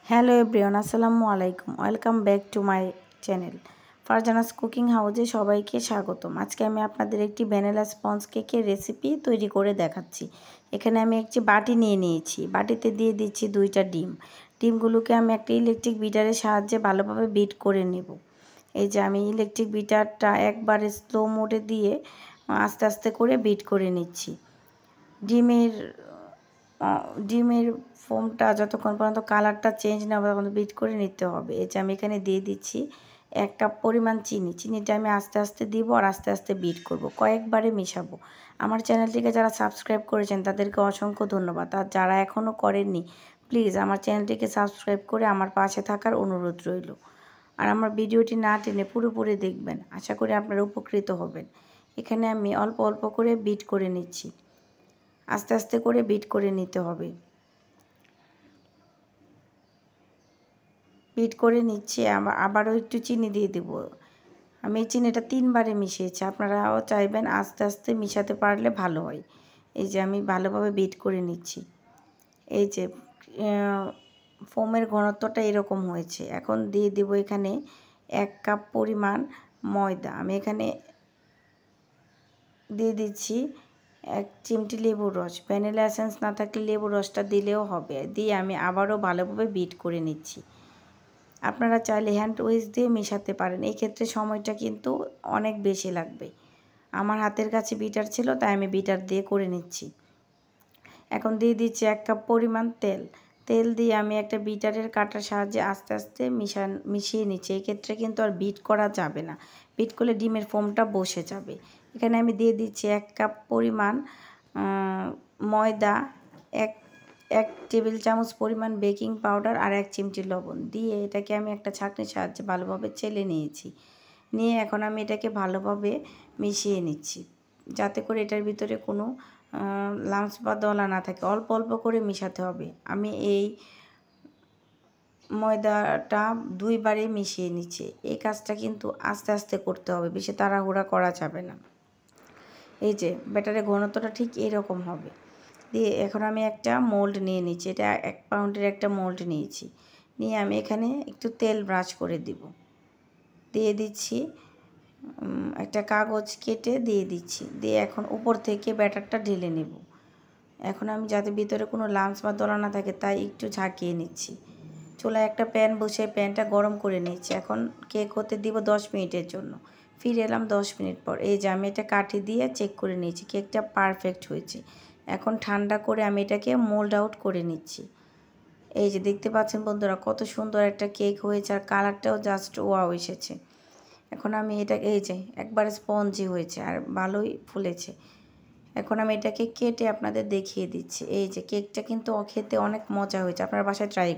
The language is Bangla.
হ্যালো এভরিওয়ান, আসসালামু আলাইকুম। Welcome back to my channel Farzana's cooking হাউসে সবাইকে স্বাগতম। আজকে আমি আপনাদের একটি ভ্যানিলা স্পঞ্জ কেকের রেসিপি তৈরি করে দেখাচ্ছি। এখানে আমি একটি বাটি নিয়ে নিয়েছি। বাটিতে দিয়ে দিচ্ছি 2টা ডিম। ডিমগুলোকে আমি একটা ইলেকট্রিক বিটারের সাহায্যে ভালোভাবে বিট করে নেব। এই যে আমি ইলেকট্রিক বিটারটা একবারে স্লো মোডে দিয়ে আস্তে আস্তে করে বিট করে নিচ্ছি। ডিমের ফোমটা যতক্ষণ পর্যন্ত কালারটা চেঞ্জ না হবে তখন বিট করে নিতে হবে। এই যে আমি এখানে দিয়ে দিচ্ছি 1 কাপ পরিমাণ চিনি। চিনিটা আমি আস্তে আস্তে দিব আর আস্তে আস্তে বিট করব, কয়েকবারে মেশাবো। আমার চ্যানেলটিকে যারা সাবস্ক্রাইব করেছেন তাদেরকে অসংখ্য ধন্যবাদ। আর যারা এখনও করেননি প্লিজ আমার চ্যানেলটিকে সাবস্ক্রাইব করে আমার পাশে থাকার অনুরোধ রইল। আর আমার ভিডিওটি না টেনে পুরোপুরি দেখবেন, আশা করি আপনারা উপকৃত হবেন। এখানে আমি অল্প অল্প করে বিট করে নিচ্ছি, আস্তে আস্তে করে বিট করে নিতে হবে। বিট করে নিচ্ছি, আবারও একটু চিনি দিয়ে দেব। আমি এই চিনিটা 3 বারে মিশিয়েছি, আপনারাও চাইবেন আস্তে আস্তে মিশাতে পারলে ভালো হয়। এই যে আমি ভালোভাবে বিট করে নিচ্ছি। এই যে ফোমের ঘনত্বটা এরকম হয়েছে। এখন দিয়ে দেব এখানে 1 কাপ পরিমাণ ময়দা। আমি এখানে দিয়ে দিচ্ছি 1 চিমটি লেবুর রস। ভ্যানিলা এসেন্স না থাকলে লেবুর রসটা দিলেও হবে। দিয়ে আমি আবারও ভালোভাবে বিট করে নিচ্ছি। আপনারা চাইলে হ্যান্ড উইস্ক দিয়ে মেশাতে পারেন, এই ক্ষেত্রে সময়টা কিন্তু অনেক বেশি লাগবে। আমার হাতের কাছে বিটার ছিল তাই আমি বিটার দিয়ে করে নিচ্ছি। এখন দিয়ে দিচ্ছি 1 কাপ পরিমাণ তেল। তেল দিয়ে আমি একটা বিটারের কাঁটার সাহায্যে আস্তে আস্তে মিশিয়ে নিচ্ছি। এই ক্ষেত্রে কিন্তু আর বিট করা যাবে না, বিট করলে ডিমের ফোমটা বসে যাবে। এখানে আমি দিয়ে দিচ্ছি 1 কাপ পরিমাণ ময়দা, 1 টেবিল চামচ পরিমাণ বেকিং পাউডার আর 1 চিমটি লবণ দিয়ে এটাকে আমি একটা ছাঁকনির সাহায্যে ভালোভাবে চেলে নিয়েছি। নিয়ে এখন আমি এটাকে ভালোভাবে মিশিয়ে নিচ্ছি, যাতে করে এটার ভিতরে কোনো লাম্পস বা দলা না থাকে। অল্প অল্প করে মিশাতে হবে। আমি এই ময়দাটা 2 বারে মিশিয়ে নিচ্ছি। এই কাজটা কিন্তু আস্তে আস্তে করতে হবে, বেশি তাড়াহুড়া করা যাবে না। এই যে ব্যাটারের ঘনত্বটা ঠিক এরকম হবে। দিয়ে এখন আমি একটা মোল্ড নিয়ে নিচ্ছি। এটা 1 পাউন্ডের একটা মোল্ড নিয়েছি। নিয়ে আমি এখানে একটু তেল ব্রাশ করে দিব। দিয়ে দিচ্ছি একটা কাগজ কেটে দিয়ে দিচ্ছি। দিয়ে এখন উপর থেকে ব্যাটারটা ঢেলে নেব। এখন আমি যাতে ভিতরে কোনো লাম্পস বা দলা না থাকে তাই একটু ঝাঁকিয়ে নিচ্ছি। চুলায় একটা প্যান বসিয়ে প্যানটা গরম করে নিচ্ছি। এখন কেক হতে দিব 10 মিনিটের জন্য। ফিরে এলাম 10 মিনিট পর। এই যে আমি এটা কাঠি দিয়ে চেক করে নিয়েছি, কেকটা পারফেক্ট হয়েছে। এখন ঠান্ডা করে আমি এটাকে মোল্ড আউট করে নিচ্ছি। এই যে দেখতে পাচ্ছেন বন্ধুরা, কত সুন্দর একটা কেক হয়েছে আর কালারটাও জাস্ট ওয়াও এসেছে। এখন আমি এটাকে এই যে একবারে স্পঞ্জি হয়েছে আর ভালোই ফুলেছে। এখন আমি এটাকে কেটে আপনাদের দেখিয়ে দিচ্ছি। এই যে কেকটা কিন্তু খেতে অনেক মজা হয়েছে, আপনার বাসায় ট্রাই